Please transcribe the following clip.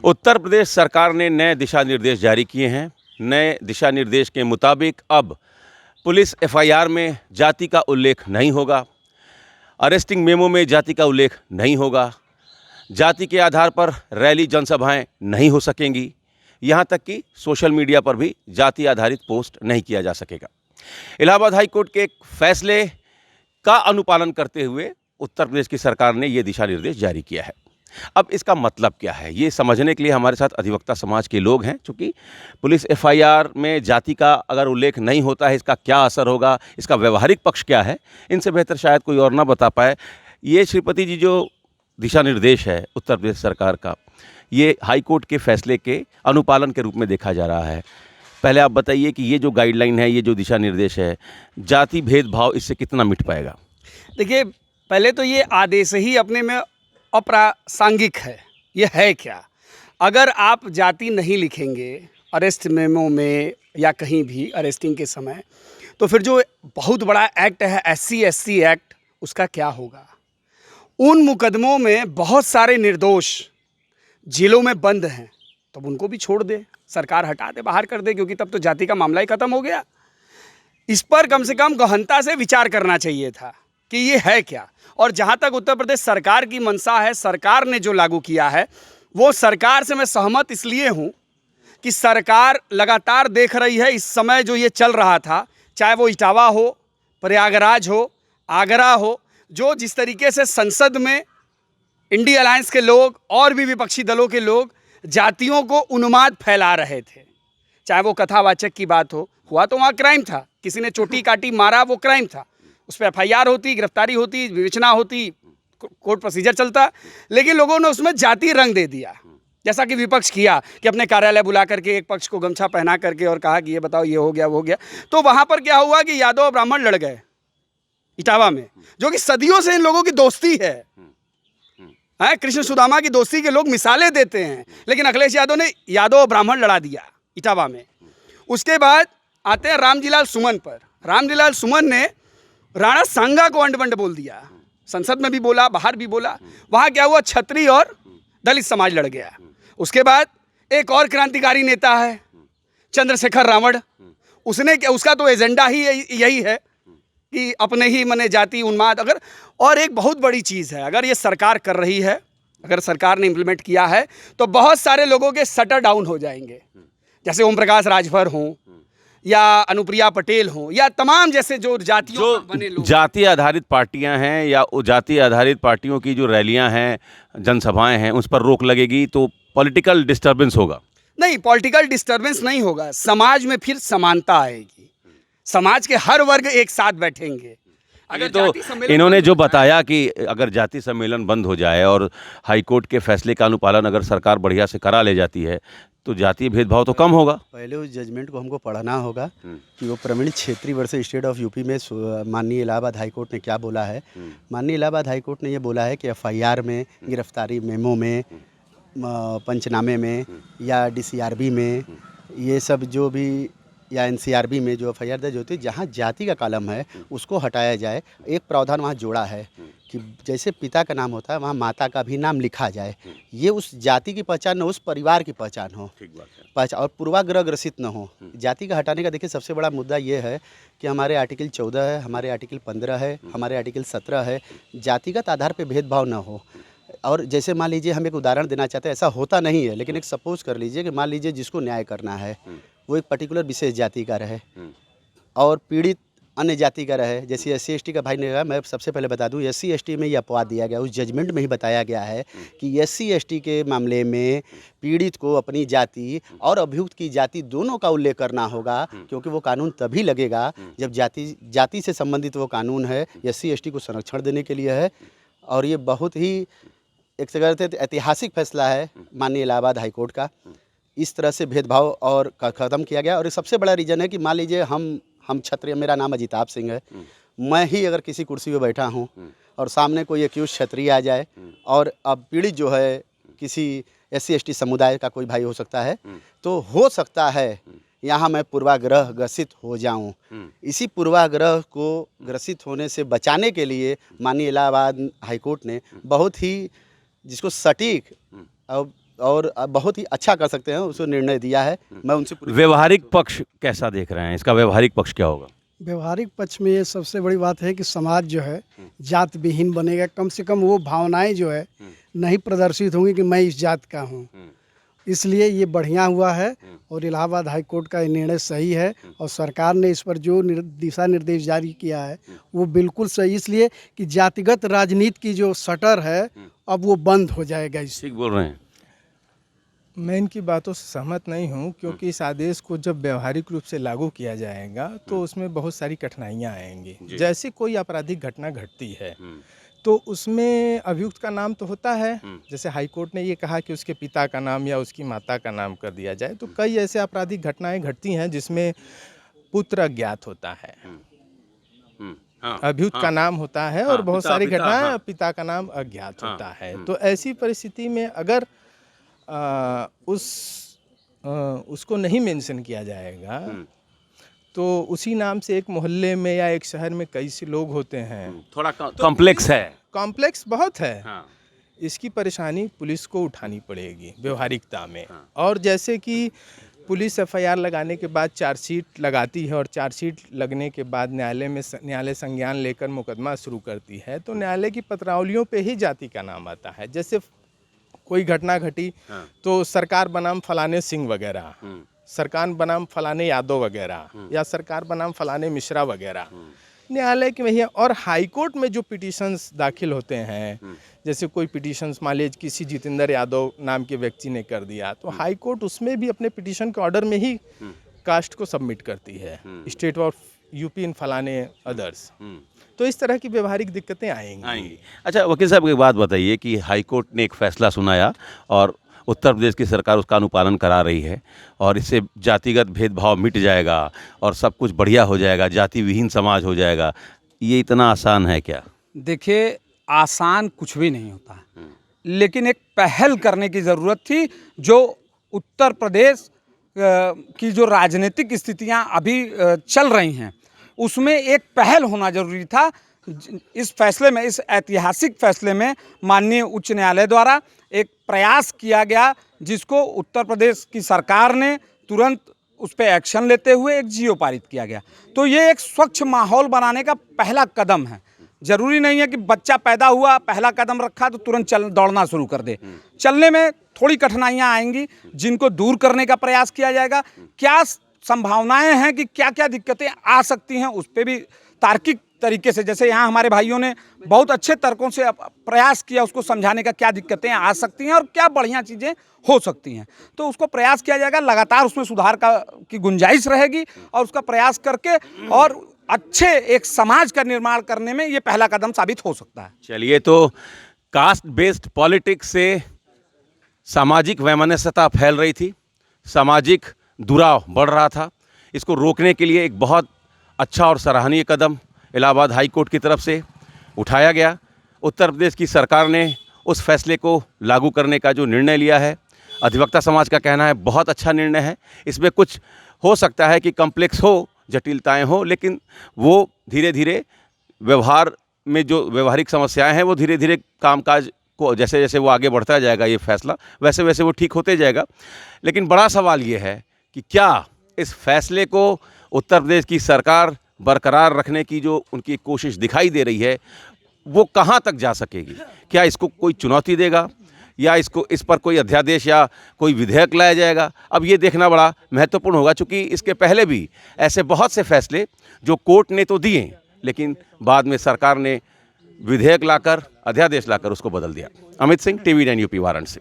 उत्तर प्रदेश सरकार ने नए दिशा निर्देश जारी किए हैं। नए दिशा निर्देश के मुताबिक अब पुलिस एफआईआर में जाति का उल्लेख नहीं होगा, अरेस्टिंग मेमो में जाति का उल्लेख नहीं होगा, जाति के आधार पर रैली जनसभाएं नहीं हो सकेंगी, यहाँ तक कि सोशल मीडिया पर भी जाति आधारित पोस्ट नहीं किया जा सकेगा। इलाहाबाद हाई कोर्ट के एक फैसले का अनुपालन करते हुए उत्तर प्रदेश की सरकार ने ये दिशा निर्देश जारी किया है। अब इसका मतलब क्या है, ये समझने के लिए हमारे साथ अधिवक्ता समाज के लोग हैं। चूँकि पुलिस एफआईआर में जाति का अगर उल्लेख नहीं होता है, इसका क्या असर होगा, इसका व्यवहारिक पक्ष क्या है, इनसे बेहतर शायद कोई और ना बता पाए। ये श्रीपति जी, जो दिशा निर्देश है उत्तर प्रदेश सरकार का, ये हाई कोर्ट के फैसले के अनुपालन के रूप में देखा जा रहा है। पहले आप बताइए कि ये जो गाइडलाइन है, ये जो दिशा निर्देश है, जाति भेदभाव इससे कितना मिट पाएगा? देखिए, पहले तो ये आदेश ही अपने में अप्रासंगिक है। ये है क्या? अगर आप जाति नहीं लिखेंगे अरेस्ट मेमो में या कहीं भी अरेस्टिंग के समय, तो फिर जो बहुत बड़ा एक्ट है SC/ST एक्ट, उसका क्या होगा? उन मुकदमों में बहुत सारे निर्दोष जेलों में बंद हैं, तब उनको भी छोड़ दे, सरकार हटा दे, बाहर कर दे, क्योंकि तब तो जाति का मामला ही खत्म हो गया। इस पर कम से कम गहनता से विचार करना चाहिए था कि ये है क्या। और जहाँ तक उत्तर प्रदेश सरकार की मंशा है, सरकार ने जो लागू किया है, वो सरकार से मैं सहमत इसलिए हूँ कि सरकार लगातार देख रही है इस समय जो ये चल रहा था, चाहे वो इटावा हो, प्रयागराज हो, आगरा हो, जो जिस तरीके से संसद में इंडिया अलायंस के लोग और भी विपक्षी दलों के लोग जातियों को उन्माद फैला रहे थे, चाहे वो कथावाचक की बात हो, हुआ तो वहाँ क्राइम था, किसी ने चोटी काटी मारा, वो क्राइम था, उस पर FIR होती, गिरफ्तारी होती, विवेचना होती, कोर्ट प्रोसीजर चलता, लेकिन लोगों ने उसमें जाति रंग दे दिया, जैसा कि विपक्ष किया कि अपने कार्यालय बुला करके एक पक्ष को गमछा पहना करके और कहा कि ये बताओ ये हो गया वो हो गया। तो वहाँ पर क्या हुआ कि यादव और ब्राह्मण लड़ गए इटावा में, जो कि सदियों से इन लोगों की दोस्ती है। कृष्ण सुदामा की दोस्ती के लोग मिसालें देते हैं, लेकिन अखिलेश यादव ने यादव और ब्राह्मण लड़ा दिया इटावा में। उसके बाद आते हैं रामजीलाल सुमन पर। रामजीलाल सुमन ने राणा सांगा को अंड बंड बोल दिया, संसद में भी बोला, बाहर भी बोला। वहाँ क्या हुआ, क्षत्रिय और दलित समाज लड़ गया। उसके बाद एक और क्रांतिकारी नेता है चंद्रशेखर रावण, उसने क्या, उसका तो एजेंडा ही यही है कि अपने ही मने जाति उन्माद। अगर और एक बहुत बड़ी चीज़ है, अगर ये सरकार कर रही है, अगर सरकार ने इम्प्लीमेंट किया है, तो बहुत सारे लोगों के शटर डाउन हो जाएंगे, जैसे ओम प्रकाश राजभर हों या अनुप्रिया पटेल हों या तमाम जैसे जो जातियों पर बने लोग, जाति आधारित पार्टियां हैं या जाति आधारित पार्टियों की जो रैलियां हैं, जनसभाएं हैं, उस पर रोक लगेगी तो पॉलिटिकल डिस्टर्बेंस होगा। नहीं, पॉलिटिकल डिस्टर्बेंस नहीं होगा, समाज में फिर समानता आएगी, समाज के हर वर्ग एक साथ बैठेंगे। अगर तो इन्होंने जो बताया कि अगर जाति सम्मेलन बंद हो जाए और हाईकोर्ट के फैसले का अनुपालन अगर सरकार बढ़िया से करा ले जाती है, तो जातीय भेदभाव तो कम होगा। पहले उस जजमेंट को हमको पढ़ना होगा कि वो Praveen Chhetri versus state of UP में माननीय इलाहाबाद हाईकोर्ट ने क्या बोला है। माननीय इलाहाबाद हाईकोर्ट ने ये बोला है कि FIR में, गिरफ्तारी मेमो में, पंचनामे में या DCRB में, ये सब जो भी, या NCRB में जो FIR दर्ज होती है, जहाँ जाति का कॉलम है उसको हटाया जाए। एक प्रावधान वहाँ जोड़ा है कि जैसे पिता का नाम होता है, वहाँ माता का भी नाम लिखा जाए। ये उस जाति की पहचान न, उस परिवार की पहचान हो, और पूर्वाग्रह ग्रसित न हो। जाति का हटाने का देखिए सबसे बड़ा मुद्दा ये है कि हमारे आर्टिकल 14 है, हमारे आर्टिकल 15 है, हमारे आर्टिकल 17 है, जातिगत आधार पर भेदभाव न हो। और जैसे मान लीजिए, हम एक उदाहरण देना चाहते हैं, ऐसा होता नहीं है, लेकिन एक सपोज कर लीजिए कि मान लीजिए जिसको न्याय करना है वो एक पर्टिकुलर विशेष जाति का रहे और पीड़ित अन्य जाति का रहे। जैसे SC/ST का भाई ने कहा, मैं सबसे पहले बता दूं, SC/ST में ये अपवाद दिया गया, उस जजमेंट में ही बताया गया है कि SC/ST के मामले में पीड़ित को अपनी जाति और अभियुक्त की जाति दोनों का उल्लेख करना होगा, क्योंकि वो कानून तभी लगेगा जब जाति से संबंधित वो कानून है, SC/ST को संरक्षण देने के लिए है। और ये बहुत ही एक तरह से ऐतिहासिक फैसला है माननीय इलाहाबाद हाईकोर्ट का। इस तरह से भेदभाव और ख़त्म किया गया। और सबसे बड़ा रीज़न है कि मान लीजिए हम क्षत्रिय, मेरा नाम अजिताभ सिंह है, मैं ही अगर किसी कुर्सी पे बैठा हूँ और सामने कोई एक्यूज क्षत्रिय आ जाए और अब पीड़ित जो है किसी SC/ST समुदाय का कोई भाई हो सकता है, तो हो सकता है यहाँ मैं पूर्वाग्रह ग्रसित हो जाऊँ। इसी पूर्वाग्रह को ग्रसित होने से बचाने के लिए माननीय इलाहाबाद हाईकोर्ट ने बहुत ही, जिसको सटीक और और बहुत ही अच्छा कर सकते हैं, उसको निर्णय दिया है। मैं उनसे पूरी व्यवहारिक पक्ष कैसा देख रहे हैं, इसका व्यवहारिक पक्ष क्या होगा? व्यवहारिक पक्ष में ये सबसे बड़ी बात है कि समाज जो है जात विहीन बनेगा। कम से कम वो भावनाएं जो है नहीं प्रदर्शित होंगी कि मैं इस जात का हूँ। इसलिए ये बढ़िया हुआ है और इलाहाबाद हाई कोर्ट का ये निर्णय सही है और सरकार ने इस पर जो दिशा निर्देश जारी किया है वो बिल्कुल सही, इसलिए कि जातिगत राजनीति की जो शटर है अब वो बंद हो जाएगा इससे। ठीक बोल रहे हैं। मैं इनकी बातों से सहमत नहीं हूं, क्योंकि इस आदेश को जब व्यवहारिक रूप से लागू किया जाएगा तो उसमें बहुत सारी कठिनाइयां आएंगी। जैसे कोई आपराधिक घटना घटती है तो उसमें अभियुक्त का नाम तो होता है, जैसे हाई कोर्ट ने ये कहा कि उसके पिता का नाम या उसकी माता का नाम कर दिया जाए, तो कई ऐसे आपराधिक घटनाएं घटती हैं जिसमें पुत्र अज्ञात होता है, अभियुक्त का नाम होता है और बहुत सारी घटनाएं पिता का नाम अज्ञात होता है। तो ऐसी परिस्थिति में अगर उसको नहीं मेंशन किया जाएगा तो उसी नाम से एक मोहल्ले में या एक शहर में कई से लोग होते हैं। थोड़ा कॉम्प्लेक्स है। कॉम्प्लेक्स बहुत है। हाँ। इसकी परेशानी पुलिस को उठानी पड़ेगी व्यवहारिकता में। और जैसे कि पुलिस एफआईआर लगाने के बाद चार्जशीट लगाती है और चार्जशीट लगने के बाद न्यायालय संज्ञान लेकर मुकदमा शुरू करती है, तो न्यायालय की पत्रावलियों पे ही जाति का नाम आता है। जैसे कोई घटना घटी तो सरकार बनाम फलाने सिंह वगैरह, सरकार बनाम फलाने यादव वगैरह, या सरकार बनाम फलाने मिश्रा वगैरह, न्यायालय के में। और हाई कोर्ट में जो पिटीशंस दाखिल होते हैं, जैसे कोई पिटीशंस मान लीजिए किसी जितेंद्र यादव नाम के व्यक्ति ने कर दिया, तो हाई कोर्ट उसमें भी अपने पिटीशन के ऑर्डर में ही कास्ट को सबमिट करती है, स्टेट ऑफ यूपी इन फलाने अदर्स। तो इस तरह की व्यवहारिक दिक्कतें आएंगी। अच्छा वकील साहब, एक बात बताइए कि हाई कोर्ट ने एक फैसला सुनाया और उत्तर प्रदेश की सरकार उसका अनुपालन करा रही है और इससे जातिगत भेदभाव मिट जाएगा और सब कुछ बढ़िया हो जाएगा, जाति विहीन समाज हो जाएगा। ये इतना आसान है क्या? देखिए, आसान कुछ भी नहीं होता, लेकिन एक पहल करने की ज़रूरत थी। जो उत्तर प्रदेश की जो राजनीतिक स्थितियां अभी चल रही हैं उसमें एक पहल होना जरूरी था। इस फैसले में, इस ऐतिहासिक फैसले में माननीय उच्च न्यायालय द्वारा एक प्रयास किया गया, जिसको उत्तर प्रदेश की सरकार ने तुरंत उस पर एक्शन लेते हुए एक जीओ पारित किया गया। तो ये एक स्वच्छ माहौल बनाने का पहला कदम है। जरूरी नहीं है कि बच्चा पैदा हुआ, पहला कदम रखा तो तुरंत दौड़ना शुरू कर दे। चलने में थोड़ी कठिनाइयाँ आएंगी, जिनको दूर करने का प्रयास किया जाएगा। क्या संभावनाएं हैं कि क्या क्या दिक्कतें आ सकती हैं, उस पर भी तार्किक तरीके से, जैसे यहाँ हमारे भाइयों ने बहुत अच्छे तर्कों से प्रयास किया उसको समझाने का, क्या दिक्कतें आ सकती हैं और क्या बढ़िया चीज़ें हो सकती हैं, तो उसको प्रयास किया जाएगा। लगातार उसमें सुधार की गुंजाइश रहेगी और उसका प्रयास करके और अच्छे एक समाज का निर्माण करने में ये पहला कदम साबित हो सकता है। चलिए, तो कास्ट बेस्ड पॉलिटिक्स से सामाजिक वैमनस्यता फैल रही थी, सामाजिक दुराव बढ़ रहा था। इसको रोकने के लिए एक बहुत अच्छा और सराहनीय कदम इलाहाबाद हाई कोर्ट की तरफ से उठाया गया। उत्तर प्रदेश की सरकार ने उस फैसले को लागू करने का जो निर्णय लिया है, अधिवक्ता समाज का कहना है बहुत अच्छा निर्णय है। इसमें कुछ हो सकता है कि कॉम्प्लेक्स हो, जटिलताएं हो, लेकिन वो धीरे धीरे व्यवहार में जो व्यवहारिक समस्याएं हैं वो धीरे धीरे कामकाज को जैसे जैसे वो आगे बढ़ता जाएगा ये फैसला, वैसे वैसे वो ठीक होते जाएगा। लेकिन बड़ा सवाल ये है कि क्या इस फैसले को उत्तर प्रदेश की सरकार बरकरार रखने की जो उनकी कोशिश दिखाई दे रही है वो कहाँ तक जा सकेगी? क्या इसको कोई चुनौती देगा या इस पर कोई अध्यादेश या कोई विधेयक लाया जाएगा? अब ये देखना बड़ा महत्वपूर्ण होगा, चूँकि इसके पहले भी ऐसे बहुत से फैसले जो कोर्ट ने तो दिए लेकिन बाद में सरकार ने विधेयक लाकर, अध्यादेश लाकर उसको बदल दिया। Amit Singh, TV9 UP Varanasi.